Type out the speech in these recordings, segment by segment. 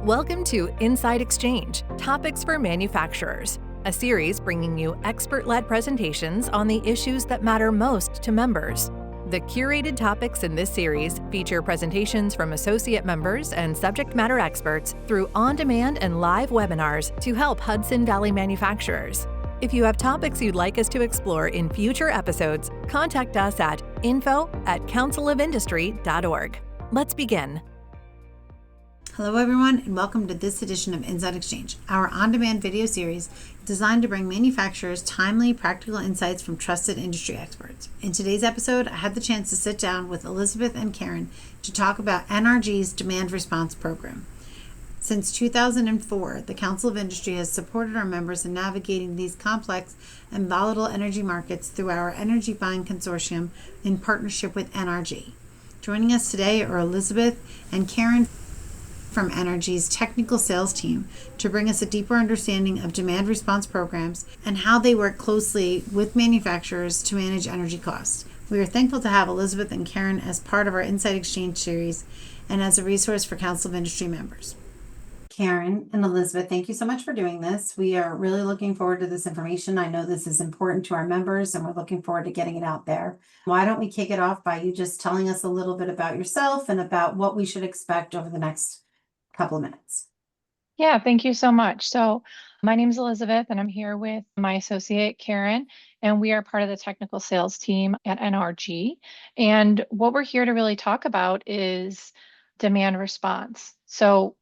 Welcome to Inside Exchange, Topics for Manufacturers, a series bringing you expert-led presentations on the issues that matter most to members. The curated topics in this series feature presentations from associate members and subject matter experts through on-demand and live webinars to help Hudson Valley manufacturers. If you have topics you'd like us to explore in future episodes, contact us at info@councilofindustry.org. Let's begin. Hello everyone, and welcome to this edition of Inside Exchange, our on-demand video series designed to bring manufacturers timely, practical insights from trusted industry experts. In today's episode, I had the chance to sit down with Elizabeth and Karen to talk about NRG's Demand Response Program. Since 2004, the Council of Industry has supported our members in navigating these complex and volatile energy markets through our energy buying consortium in partnership with NRG. Joining us today are Elizabeth and Karen from NRG's technical sales team to bring us a deeper understanding of demand response programs and how they work closely with manufacturers to manage energy costs. We are thankful to have Elizabeth and Karen as part of our Inside Exchange series and as a resource for Council of Industry members. Karen and Elizabeth, thank you so much for doing this. We are really looking forward to this information. I know this is important to our members and we're looking forward to getting it out there. Why don't we kick it off by you just telling us a little bit about yourself and about what we should expect over the next couple of minutes. Yeah, thank you so much. So my name is Elizabeth and I'm here with my associate Karen, and we are part of the technical sales team at NRG. And what we're here to really talk about is demand response. So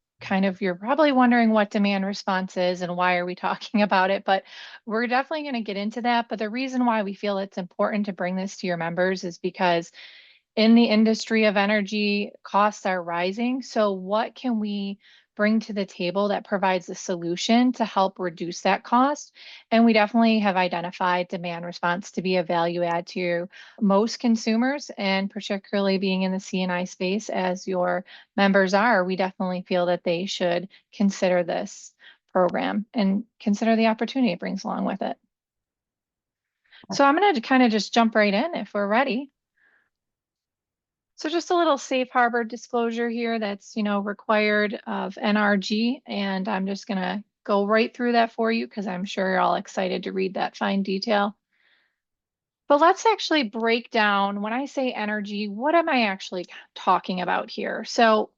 you're probably wondering what demand response is and why are we talking about it, but we're definitely going to get into that. But the reason why we feel it's important to bring this to your members is because in the industry of energy, costs are rising. So what can we bring to the table that provides a solution to help reduce that cost? And we definitely have identified demand response to be a value add to most consumers, and particularly being in the C&I space as your members are, we definitely feel that they should consider this program and consider the opportunity it brings along with it. So I'm going to kind of just jump right in if we're ready. So just a little safe harbor disclosure here that's, required of NRG, and I'm just going to go right through that for you because I'm sure you're all excited to read that fine detail. But let's actually break down, when I say energy, what am I actually talking about here? So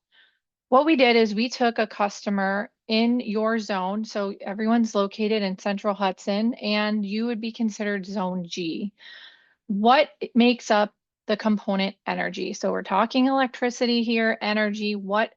what we did is we took a customer in your zone, so everyone's located in Central Hudson, and you would be considered Zone G. What makes up the component energy? So we're talking electricity here, energy. What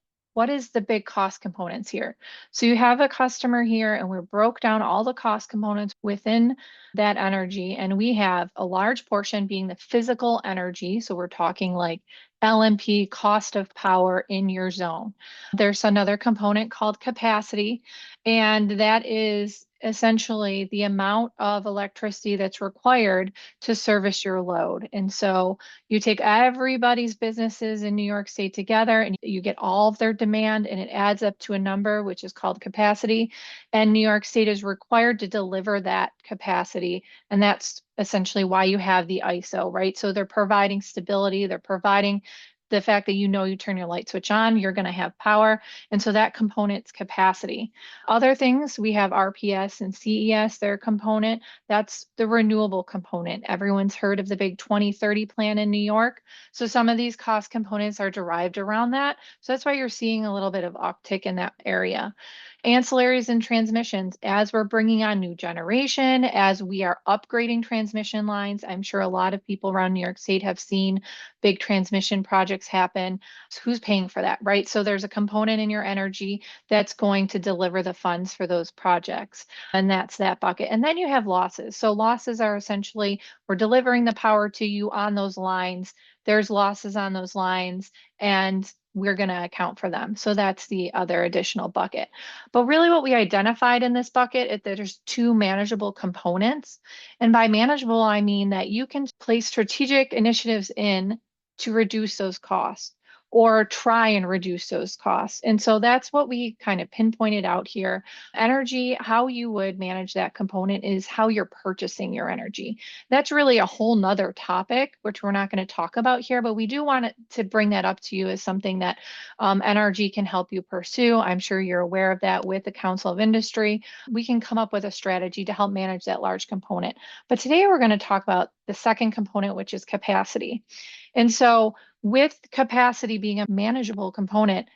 is the big cost components here? So you have a customer here and we broke down all the cost components within that energy, and we have a large portion being the physical energy. So we're talking like LMP, cost of power in your zone. There's another component called capacity, and that is essentially the amount of electricity that's required to service your load. And so you take everybody's businesses in New York State together and you get all of their demand, and it adds up to a number which is called capacity. And New York State is required to deliver that capacity. And that's essentially why you have the ISO, right? So they're providing stability, they're providing the fact that you turn your light switch on, you're going to have power. And so that component's capacity. Other things, we have RPS and CES, their component. That's the renewable component. Everyone's heard of the big 2030 plan in New York. So some of these cost components are derived around that. So that's why you're seeing a little bit of uptick in that area. Ancillaries and transmissions, as we're bringing on new generation, as we are upgrading transmission lines. I'm sure a lot of people around New York State have seen big transmission projects happen. So who's paying for that, right? So there's a component in your energy that's going to deliver the funds for those projects, and that's that bucket. And then you have losses. So losses are essentially, we're delivering the power to you on those lines. There's losses on those lines, and we're going to account for them. So that's the other additional bucket. But really what we identified in this bucket is that there's two manageable components. And by manageable, I mean that you can place strategic initiatives in to reduce those costs. or try and reduce those costs. And so that's what we kind of pinpointed out here. Energy, how you would manage that component is how you're purchasing your energy. That's really a whole nother topic, which we're not going to talk about here, but we do want to bring that up to you as something that NRG can help you pursue. I'm sure you're aware of that with the Council of Industry. We can come up with a strategy to help manage that large component. But today we're going to talk about the second component, which is capacity. And so with capacity being a manageable component,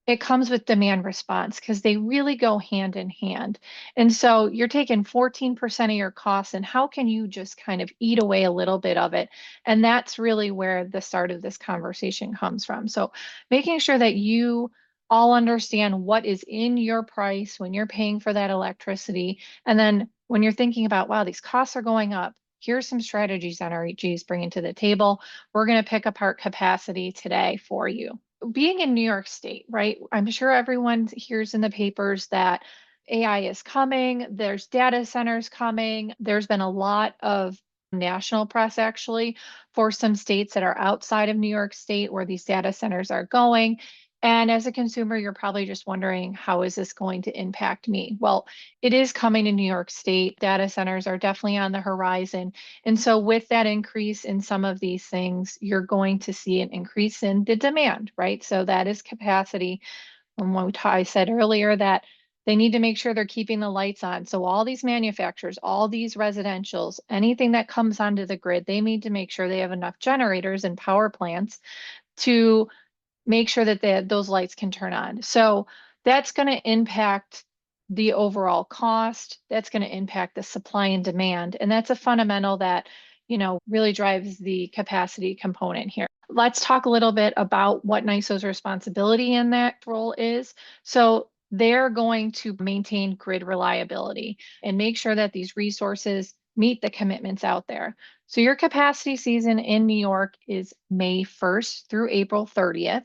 it comes with demand response because they really go hand in hand. And so you're taking 14% of your costs, and how can you just kind of eat away a little bit of it? And that's really where the start of this conversation comes from. So making sure that you all understand what is in your price when you're paying for that electricity. And then when you're thinking about, wow, these costs are going up, here's some strategies NRG is bringing to the table. We're going to pick apart capacity today for you. Being in New York State, right? I'm sure everyone hears in the papers that AI is coming, there's data centers coming. There's been a lot of national press actually for some states that are outside of New York State where these data centers are going. And as a consumer, you're probably just wondering, how is this going to impact me? Well, it is coming to New York State. Data centers are definitely on the horizon. And so with that increase in some of these things, you're going to see an increase in the demand, right? So that is capacity. And what I said earlier that they need to make sure they're keeping the lights on. So all these manufacturers, all these residentials, anything that comes onto the grid, they need to make sure they have enough generators and power plants to make sure that those lights can turn on. So that's going to impact the overall cost. That's going to impact the supply and demand. And that's a fundamental that, really drives the capacity component here. Let's talk a little bit about what NISO's responsibility in that role is. So they're going to maintain grid reliability and make sure that these resources meet the commitments out there. So your capacity season in New York is May 1st through April 30th.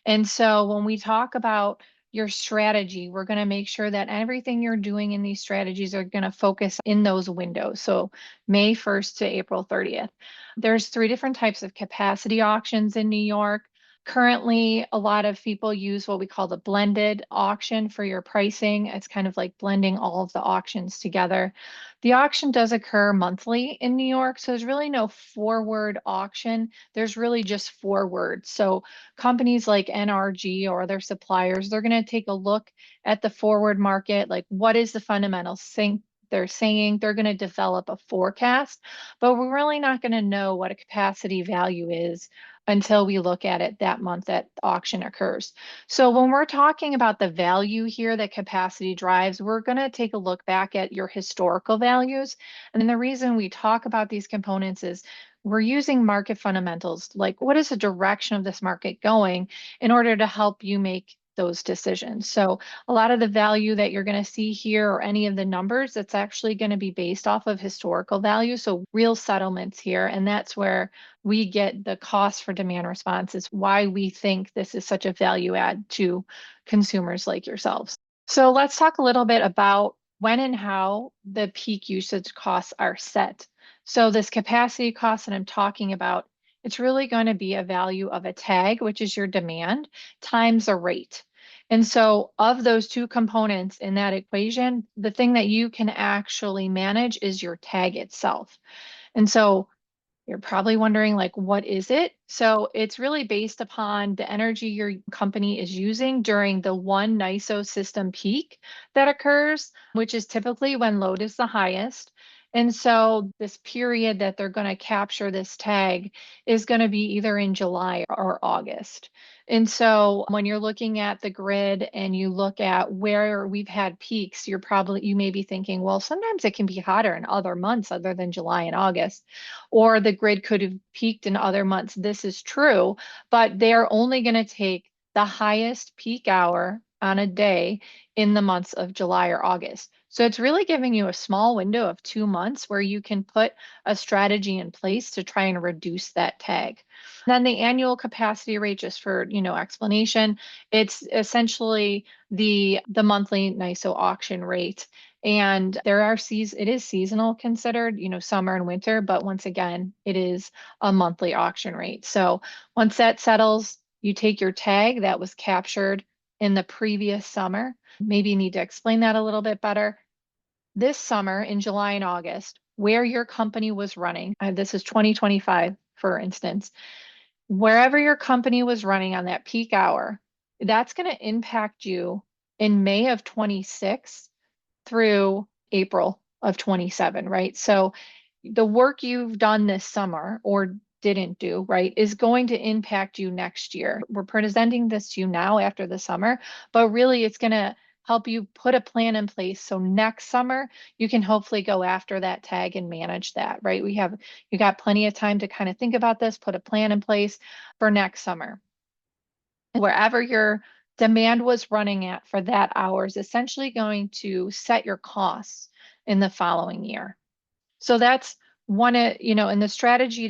And so when we talk about your strategy, we're going to make sure that everything you're doing in these strategies are going to focus in those windows. So May 1st to April 30th. There's 3 different types of capacity auctions in New York. Currently, a lot of people use what we call the blended auction for your pricing. It's kind of like blending all of the auctions together. The auction does occur monthly in New York, so there's really no forward auction. There's really just forward. So companies like NRG or other suppliers, they're going to take a look at the forward market, like what is the fundamental thing they're saying. They're going to develop a forecast, but we're really not going to know what a capacity value is until we look at it that month that auction occurs. So when we're talking about the value here that capacity drives, we're going to take a look back at your historical values. And the reason we talk about these components is we're using market fundamentals, like what is the direction of this market going, in order to help you make those decisions. So a lot of the value that you're going to see here or any of the numbers, it's actually going to be based off of historical value. So real settlements here. And that's where we get the cost for demand response, is why we think this is such a value add to consumers like yourselves. So let's talk a little bit about when and how the peak usage costs are set. So this capacity cost that I'm talking about, it's really going to be a value of a tag, which is your demand, times a rate. And so of those 2 components in that equation, the thing that you can actually manage is your tag itself. And so you're probably wondering, like, what is it? So it's really based upon the energy your company is using during the one NISO system peak that occurs, which is typically when load is the highest. And so this period that they're going to capture this tag is going to be either in July or August. And so when you're looking at the grid and you look at where we've had peaks, you may be thinking, well, sometimes it can be hotter in other months other than July and August, or the grid could have peaked in other months. This is true, but they're only going to take the highest peak hour on a day in the months of July or August. So it's really giving you a small window of 2 months where you can put a strategy in place to try and reduce that tag. Then the annual capacity rate, just for explanation, it's essentially the monthly NISO auction rate. And it is seasonal considered, summer and winter, but once again, it is a monthly auction rate. So once that settles, You take your tag that was captured in the previous summer. Maybe you need to explain that a little bit better. This summer in July and August, where your company was running, this is 2025, for instance, wherever your company was running on that peak hour, that's going to impact you in May of 26 through April of 27, right? So the work you've done this summer or didn't do, right, is going to impact you next year. We're presenting this to you now after the summer, but really it's going to help you put a plan in place so next summer you can hopefully go after that tag and manage that, right? You got plenty of time to kind of think about this, put a plan in place for next summer. Wherever your demand was running at for that hour is essentially going to set your costs in the following year. So that's one, and the strategy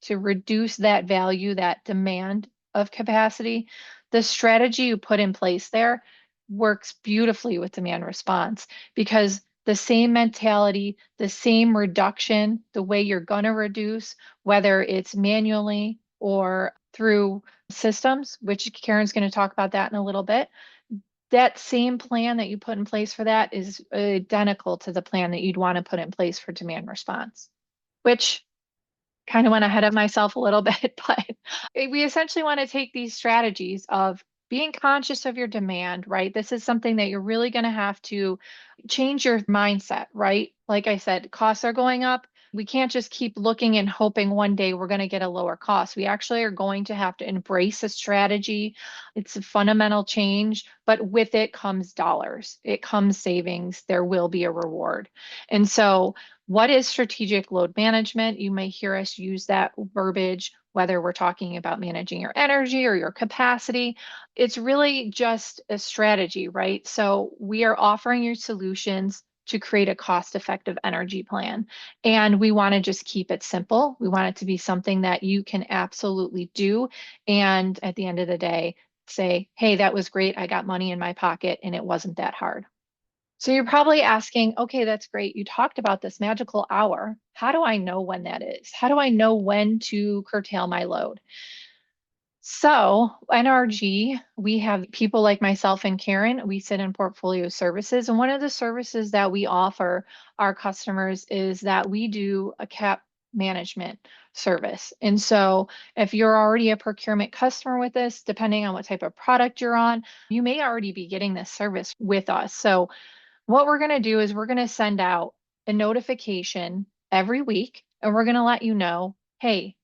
to reduce that value, that demand of capacity, the strategy you put in place there works beautifully with demand response because the same mentality, the same reduction, the way you're going to reduce, whether it's manually or through systems, which Karen's going to talk about that in a little bit, that same plan that you put in place for that is identical to the plan that you'd want to put in place for demand response, which kind of went ahead of myself a little bit, but we essentially want to take these strategies of being conscious of your demand, right? This is something that you're really going to have to change your mindset, right? Like I said, costs are going up. We can't just keep looking and hoping one day we're going to get a lower cost. We actually are going to have to embrace a strategy. It's a fundamental change, but with it comes dollars. It comes savings. There will be a reward. And so what is strategic load management? You may hear us use that verbiage, whether we're talking about managing your energy or your capacity. It's really just a strategy, right? So we are offering you solutions to create a cost-effective energy plan. And we want to just keep it simple. We want it to be something that you can absolutely do. And at the end of the day, say, hey, that was great. I got money in my pocket and it wasn't that hard. So you're probably asking, okay, that's great. You talked about this magical hour. How do I know when that is? How do I know when to curtail my load? So NRG, we have people like myself and Karen, we sit in portfolio services. And one of the services that we offer our customers is that we do a cap management service. And so if you're already a procurement customer with us, depending on what type of product you're on, you may already be getting this service with us. So what we're going to do is we're going to send out a notification every week and we're going to let you know, hey,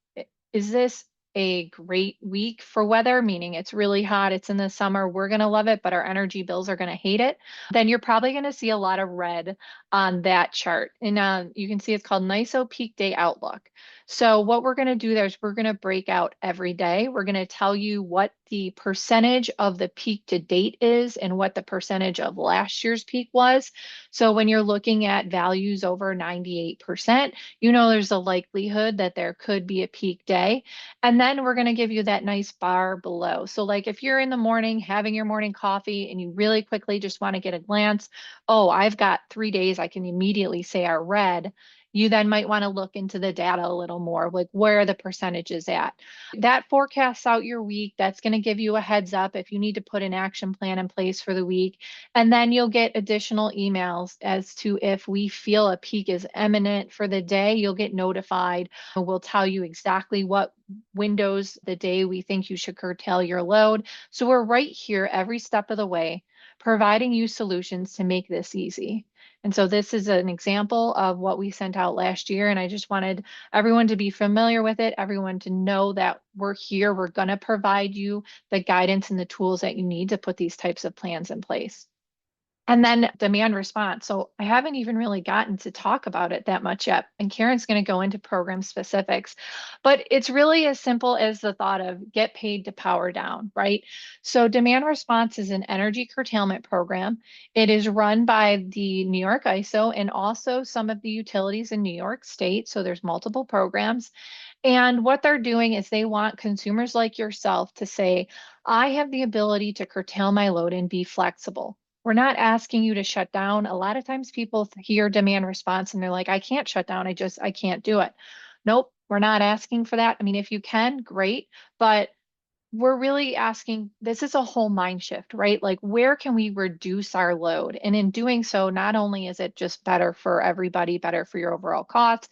is this a great week for weather? Meaning it's really hot, it's in the summer, we're going to love it, but our energy bills are going to hate it. Then you're probably going to see a lot of red on that chart. And you can see it's called NISO Peak Day Outlook. So what we're going to do there is we're going to break out every day. We're going to tell you what the percentage of the peak to date is and what the percentage of last year's peak was. So when you're looking at values over 98%, there's a likelihood that there could be a peak day. And then we're going to give you that nice bar below. So like if you're in the morning having your morning coffee and you really quickly just want to get a glance, oh, I've got 3 days I can immediately say are red. You then might want to look into the data a little more, like where are the percentages at? That forecasts out your week. That's going to give you a heads up if you need to put an action plan in place for the week. And then you'll get additional emails as to if we feel a peak is imminent for the day, you'll get notified. We'll tell you exactly what windows the day we think you should curtail your load. So we're right here every step of the way, providing you solutions to make this easy. And so this is an example of what we sent out last year. And I just wanted everyone to be familiar with it, everyone to know that we're here. We're going to provide you the guidance and the tools that you need to put these types of plans in place. And then demand response. So I haven't even really gotten to talk about it that much yet. And Karen's going to go into program specifics, but it's really as simple as the thought of get paid to power down, right? So demand response is an energy curtailment program. It is run by the New York ISO and also some of the utilities in New York State. So there's multiple programs. And what they're doing is they want consumers like yourself to say, I have the ability to curtail my load and be flexible. We're not asking you to shut down. A lot of times people hear demand response and they're like, I can't shut down. I can't do it. Nope, we're not asking for that. I mean, if you can, great. But we're really asking, this is a whole mind shift, right? Like, where can we reduce our load? And in doing so, not only is it just better for everybody, better for your overall cost,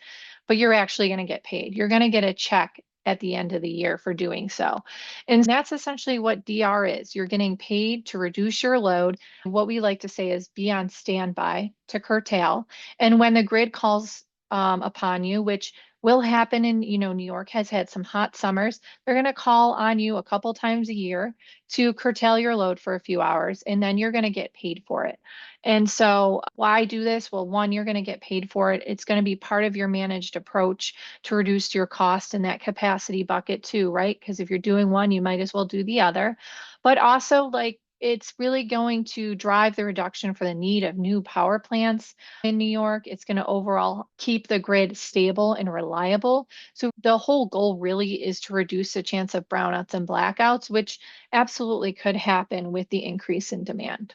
but you're actually going to get paid. You're going to get a check at the end of the year for doing so. And that's essentially what DR is. You're getting paid to reduce your load. What we like to say is be on standby to curtail. And when the grid calls upon you, which will happen in, New York has had some hot summers. They're going to call on you a couple times a year to curtail your load for a few hours, and then you're going to get paid for it. And so, why do this? Well, one, you're going to get paid for it. It's going to be part of your managed approach to reduce your cost in that capacity bucket, too, right? Because if you're doing one, you might as well do the other. But also, like, it's really going to drive the reduction for the need of new power plants in New York. It's going to overall keep the grid stable and reliable. So the whole goal really is to reduce the chance of brownouts and blackouts, which absolutely could happen with the increase in demand.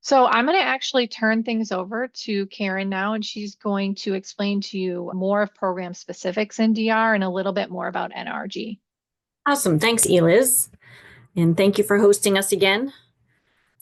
So I'm going to actually turn things over to Karen now, and she's going to explain to you more of program specifics in DR and a little bit more about NRG. Awesome. Thanks, Eliz. And thank you for hosting us again.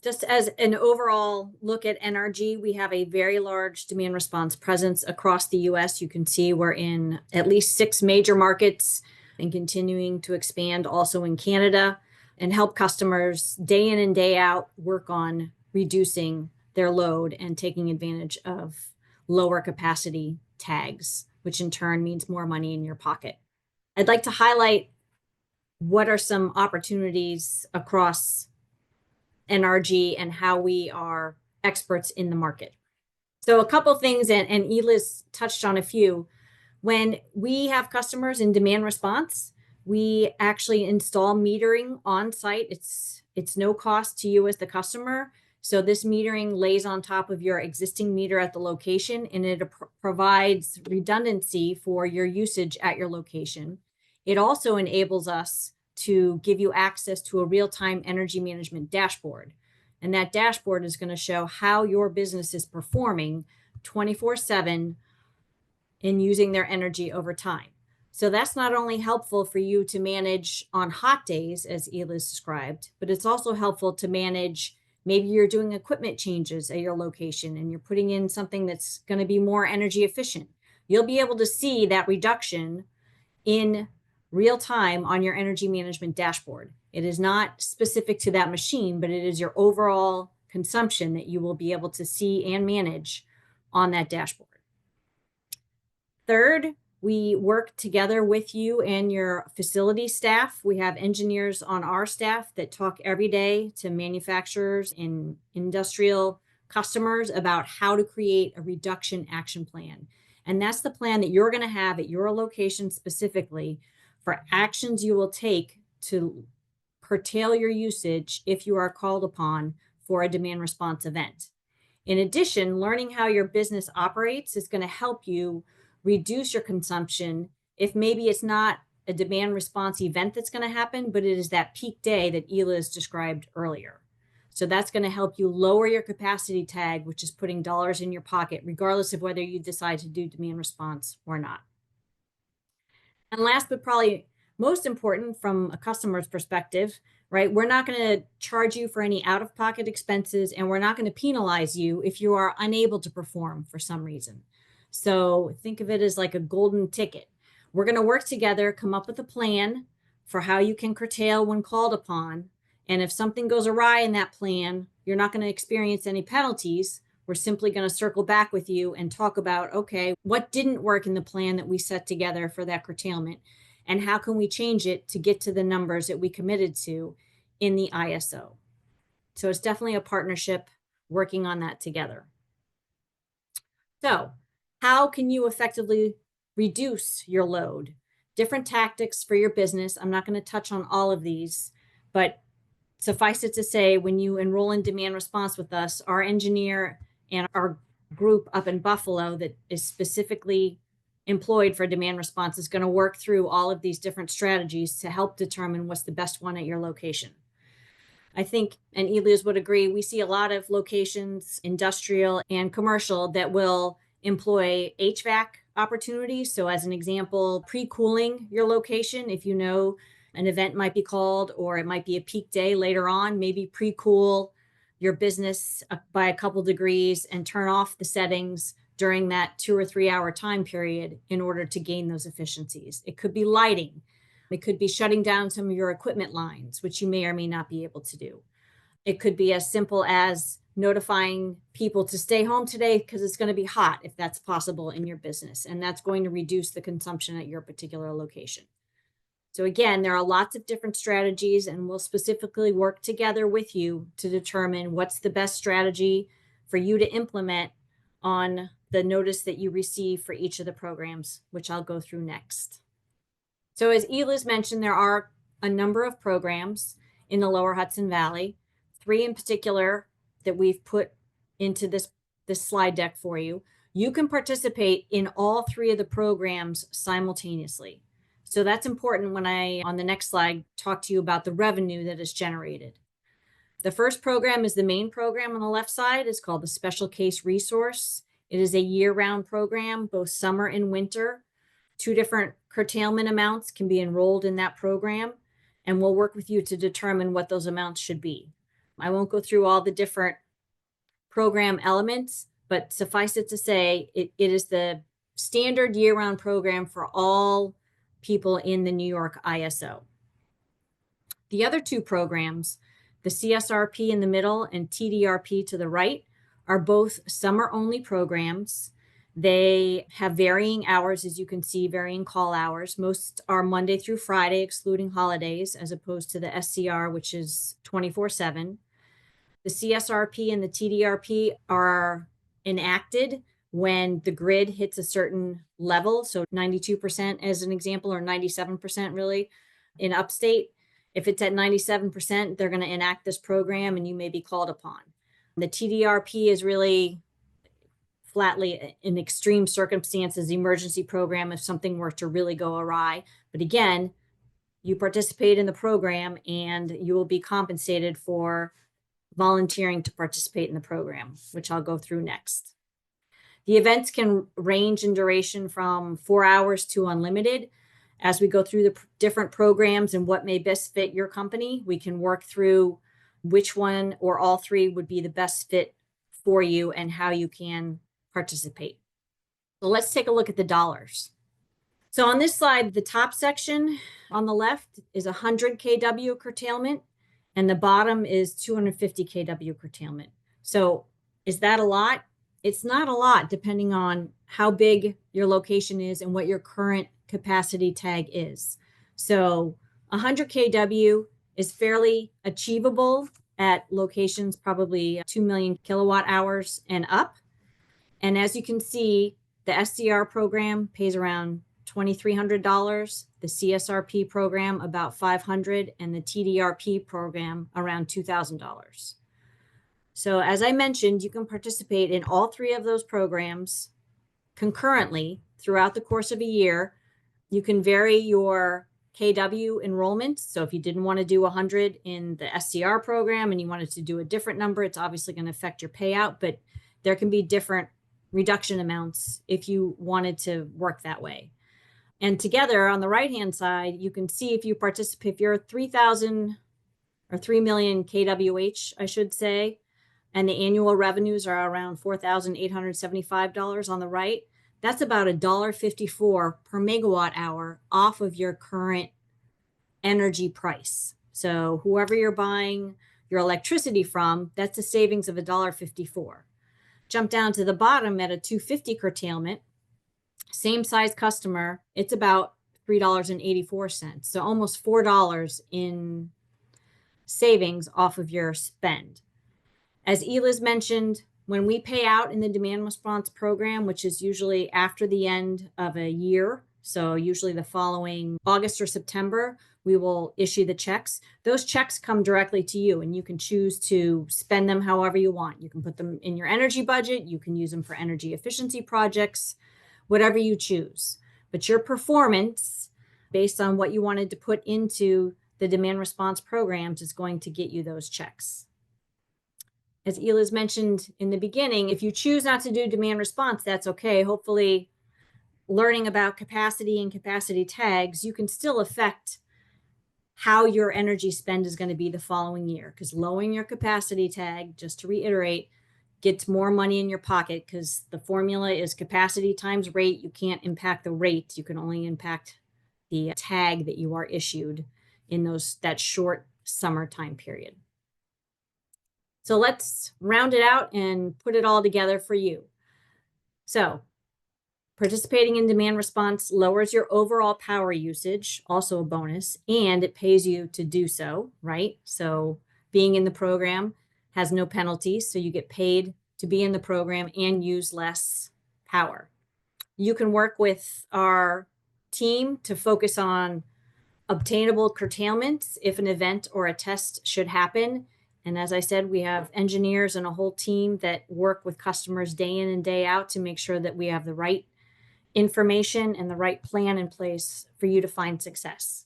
Just as an overall look at NRG, we have a very large demand response presence across the US. You can see we're in at least 6 major markets and continuing to expand also in Canada and help customers day in and day out work on reducing their load and taking advantage of lower capacity tags, which in turn means more money in your pocket. I'd like to highlight what are some opportunities across NRG and how we are experts in the market. So a couple things, and Eliz touched on a few. When we have customers in demand response, we actually install metering on site. It's no cost to you as the customer. So this metering lays on top of your existing meter at the location, and it provides redundancy for your usage at your location. It also enables us to give you access to a real-time energy management dashboard. And that dashboard is going to show how your business is performing 24/7 in using their energy over time. So that's not only helpful for you to manage on hot days, as Eliz described, but it's also helpful to manage, maybe you're doing equipment changes at your location and you're putting in something that's going to be more energy efficient. You'll be able to see that reduction in real time on your energy management dashboard. It is not specific to that machine, but it is your overall consumption that you will be able to see and manage on that dashboard. Third, we work together with you and your facility staff. We have engineers on our staff that talk every day to manufacturers and industrial customers about how to create a reduction action plan. And that's the plan that you're going to have at your location specifically for actions you will take to curtail your usage if you are called upon for a demand response event. In addition, learning how your business operates is going to help you reduce your consumption if maybe it's not a demand response event that's going to happen, but it is that peak day that Eliz described earlier. So that's going to help you lower your capacity tag, which is putting dollars in your pocket, regardless of whether you decide to do demand response or not. And last, but probably most important from a customer's perspective, right? We're not going to charge you for any out-of-pocket expenses, and we're not going to penalize you if you are unable to perform for some reason. So think of it as like a golden ticket. We're going to work together, come up with a plan for how you can curtail when called upon. And if something goes awry in that plan, you're not going to experience any penalties. We're simply going to circle back with you and talk about, okay, what didn't work in the plan that we set together for that curtailment? And how can we change it to get to the numbers that we committed to in the ISO? So it's definitely a partnership working on that together. So how can you effectively reduce your load? Different tactics for your business. I'm not going to touch on all of these, but suffice it to say, when you enroll in demand response with us, our engineer and our group up in Buffalo that is specifically employed for demand response is going to work through all of these different strategies to help determine what's the best one at your location. I think, and Eliz would agree, we see a lot of locations, industrial and commercial, that will employ HVAC opportunities. So as an example, pre-cooling your location. If you know An event might be called, or it might be a peak day later on, maybe pre-cool your business by a couple degrees and turn off the settings during that 2 or 3 hour time period in order to gain those efficiencies. It could be lighting. It could be shutting down some of your equipment lines, which you may or may not be able to do. It could be as simple as notifying people to stay home today because it's going to be hot, if that's possible in your business. And that's going to reduce the consumption at your particular location. So again, there are lots of different strategies, and we'll specifically work together with you to determine what's the best strategy for you to implement on the notice that you receive for each of the programs, which I'll go through next. So as Eliz mentioned, there are a number of programs in the Lower Hudson Valley, 3 in particular that we've put into this slide deck for you. You can participate in all 3 of the programs simultaneously. So that's important when I, on the next slide, talk to you about the revenue that is generated. The first program is the main program on the left side. It's called the Special Case Resource. It is a year-round program, both summer and winter. 2 different curtailment amounts can be enrolled in that program, and we'll work with you to determine what those amounts should be. I won't go through all the different program elements, but suffice it to say, it is the standard year-round program for all people in the New York ISO. The other 2 programs, the CSRP in the middle and TDRP to the right, are both summer-only programs. They have varying hours, as you can see, varying call hours. Most are Monday through Friday, excluding holidays, as opposed to the SCR, which is 24/7. The CSRP and the TDRP are enacted when the grid hits a certain level. So 92% as an example, or 97% really in upstate. If it's at 97%, they're going to enact this program and you may be called upon. The TDRP is really flatly in extreme circumstances, emergency program if something were to really go awry. But again, you participate in the program and you will be compensated for volunteering to participate in the program, which I'll go through next. The events can range in duration from 4 hours to unlimited. As we go through the different programs and what may best fit your company, we can work through which one or all 3 would be the best fit for you and how you can participate. So let's take a look at the dollars. So on this slide, the top section on the left is 100 kW curtailment, and the bottom is 250 kW curtailment. So is that a lot? It's not a lot, depending on how big your location is and what your current capacity tag is. So 100 kW is fairly achievable at locations probably 2 million kilowatt hours and up. And as you can see, the SCR program pays around $2,300, the CSRP program about $500, and the TDRP program around $2,000. So as I mentioned, you can participate in all 3 of those programs concurrently throughout the course of a year. You can vary your KW enrollment. So if you didn't want to do 100 in the SCR program and you wanted to do a different number, it's obviously going to affect your payout, but there can be different reduction amounts if you wanted to work that way. And together on the right-hand side, you can see if you participate, if you're 3,000 or 3 million kWh, I should say, and the annual revenues are around $4,875 on the right, that's about $1.54 per megawatt hour off of your current energy price. So whoever you're buying your electricity from, that's a savings of $1.54. Jump down to the bottom at a 250 curtailment, same size customer, it's about $3.84. So almost $4 in savings off of your spend. As Eliz mentioned, when we pay out in the demand response program, which is usually after the end of a year, so usually the following August or September, we will issue the checks. Those checks come directly to you and you can choose to spend them however you want. You can put them in your energy budget. You can use them for energy efficiency projects, whatever you choose. But your performance, based on what you wanted to put into the demand response programs, is going to get you those checks. As Eliz mentioned in the beginning, if you choose not to do demand response, that's okay. Hopefully, learning about capacity and capacity tags, you can still affect how your energy spend is going to be the following year. Because lowering your capacity tag, just to reiterate, gets more money in your pocket, because the formula is capacity times rate. You can't impact the rate. You can only impact the tag that you are issued in that short summer time period. So let's round it out and put it all together for you. So participating in demand response lowers your overall power usage, also a bonus, and it pays you to do so, right? So being in the program has no penalties, so you get paid to be in the program and use less power. You can work with our team to focus on obtainable curtailments if an event or a test should happen. And as I said, we have engineers and a whole team that work with customers day in and day out to make sure that we have the right information and the right plan in place for you to find success.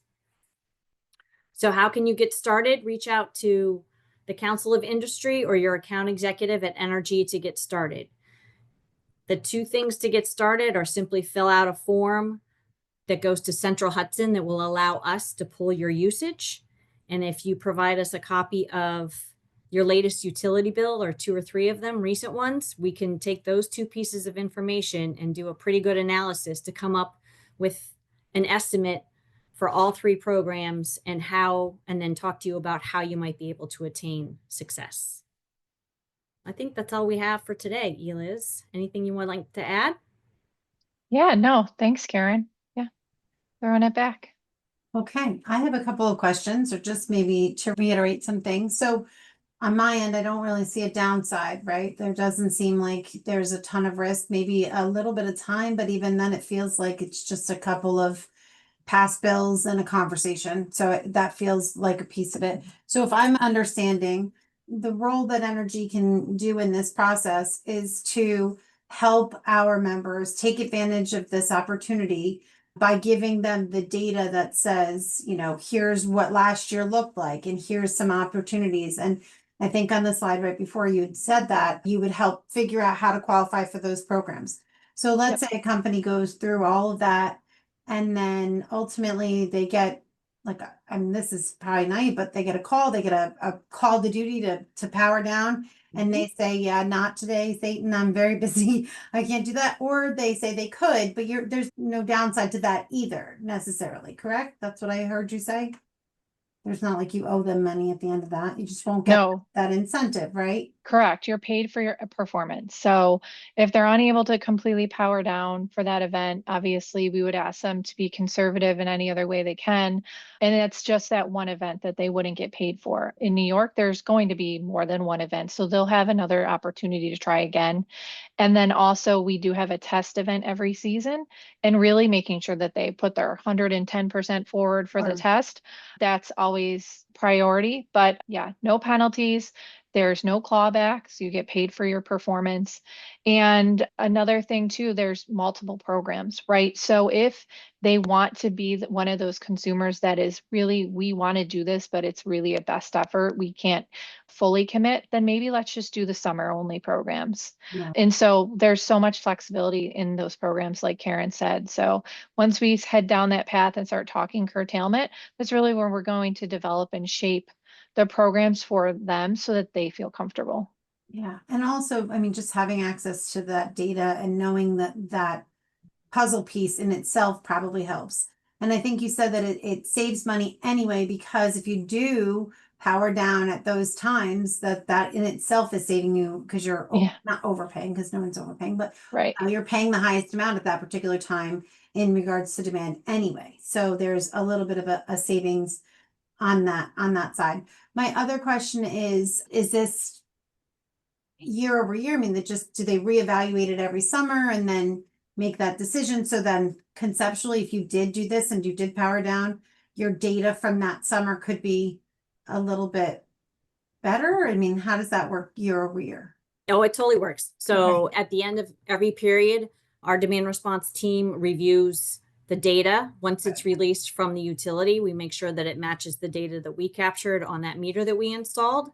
So how can you get started? Reach out to the Council of Industry or your account executive at NRG to get started. The two things to get started are simply fill out a form that goes to Central Hudson that will allow us to pull your usage. And if you provide us a copy of your latest utility bill, or 2 or 3 of them, recent ones, we can take those 2 pieces of information and do a pretty good analysis to come up with an estimate for all 3 programs and then talk to you about how you might be able to attain success. I think that's all we have for today, Eliz. Anything you would like to add? Yeah, no, thanks, Karen. Yeah, throwing it back. Okay, I have a couple of questions, or just maybe to reiterate some things. So on my end, I don't really see a downside, right? There doesn't seem like there's a ton of risk, maybe a little bit of time, but even then it feels like it's just a couple of past bills and a conversation. So that feels like a piece of it. So if I'm understanding, the role that NRG can do in this process is to help our members take advantage of this opportunity by giving them the data that says, here's what last year looked like, and here's some opportunities. And I think on the slide right before you had said that you would help figure out how to qualify for those programs. So let's say a company goes through all of that, and then ultimately they get this is probably naive, but they get a call, they get a call to duty to power down, and they say, yeah, not today, Satan, I'm very busy, I can't do that. Or they say they could, but there's no downside to that either necessarily, correct? That's what I heard you say. There's not like you owe them money at the end of that. You just won't get that incentive, right? Correct. You're paid for your performance. So if they're unable to completely power down for that event, obviously we would ask them to be conservative in any other way they can. And it's just that one event that they wouldn't get paid for. In New York, there's going to be more than one event. So they'll have another opportunity to try again. And then also we do have a test event every season, and really making sure that they put their 110% forward for the test. That's always priority. But yeah, no penalties. There's no clawbacks. You get paid for your performance. And another thing too, there's multiple programs, right? So if they want to be one of those consumers that is really, we want to do this, but it's really a best effort, we can't fully commit, then maybe let's just do the summer only programs. Yeah. And so there's so much flexibility in those programs, like Karen said. So once we head down that path and start talking curtailment, that's really where we're going to develop and shape the programs for them so that they feel comfortable. Yeah. And also, just having access to that data and knowing that puzzle piece in itself probably helps. And I think you said that it saves money anyway, because if you do power down at those times, that in itself is saving you, because you're not overpaying, because no one's overpaying, but you're paying the highest amount at that particular time in regards to demand anyway. So there's a little bit of a savings on that side. My other question is this year over year? Do they reevaluate it every summer and then make that decision? So then conceptually, if you did do this and you did power down, your data from that summer could be a little bit better. How does that work year over year? Oh, it totally works. So at the end of every period, our demand response team reviews the data. Once it's released from the utility, we make sure that it matches the data that we captured on that meter that we installed.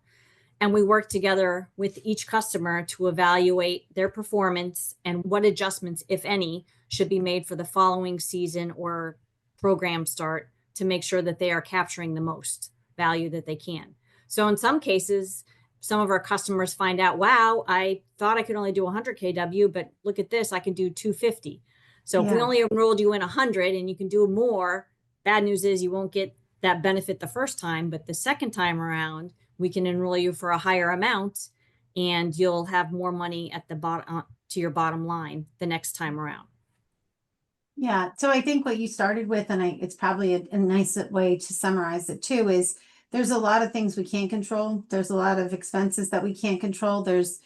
And we work together with each customer to evaluate their performance and what adjustments, if any, should be made for the following season or program start to make sure that they are capturing the most value that they can. So in some cases, some of our customers find out, wow, I thought I could only do 100 kW, but look at this, I can do 250. So if we only enrolled you in 100 and you can do more, bad news is you won't get that benefit the first time, but the second time around, we can enroll you for a higher amount and you'll have more money at the bottom to your bottom line the next time around. Yeah. So I think what you started with, and it's probably a nice way to summarize it too, is there's a lot of things we can't control. There's a lot of expenses that we can't control. There's,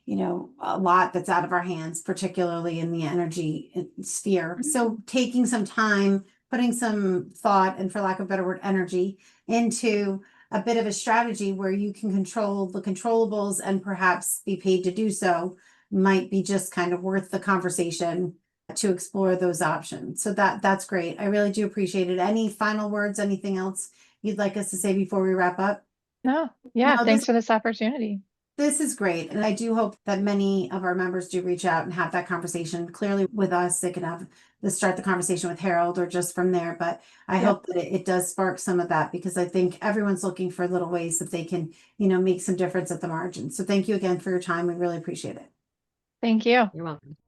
a lot that's out of our hands, particularly in the energy sphere. So taking some time, putting some thought, and for lack of a better word, energy into a bit of a strategy where you can control the controllables and perhaps be paid to do so might be just kind of worth the conversation to explore those options. So that's great. I really do appreciate it. Any final words, anything else you'd like us to say before we wrap up? No. Thanks for this opportunity. This is great. And I do hope that many of our members do reach out and have that conversation clearly with us. They can start the conversation with Harold or just from there. But I hope that it does spark some of that, because I think everyone's looking for little ways that they can, make some difference at the margin. So thank you again for your time. We really appreciate it. Thank you. You're welcome.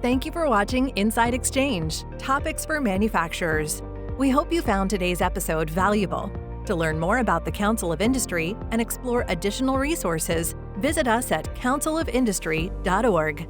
Thank you for watching Inside Exchange, Topics for Manufacturers. We hope you found today's episode valuable. To learn more about the Council of Industry and explore additional resources, visit us at councilofindustry.org.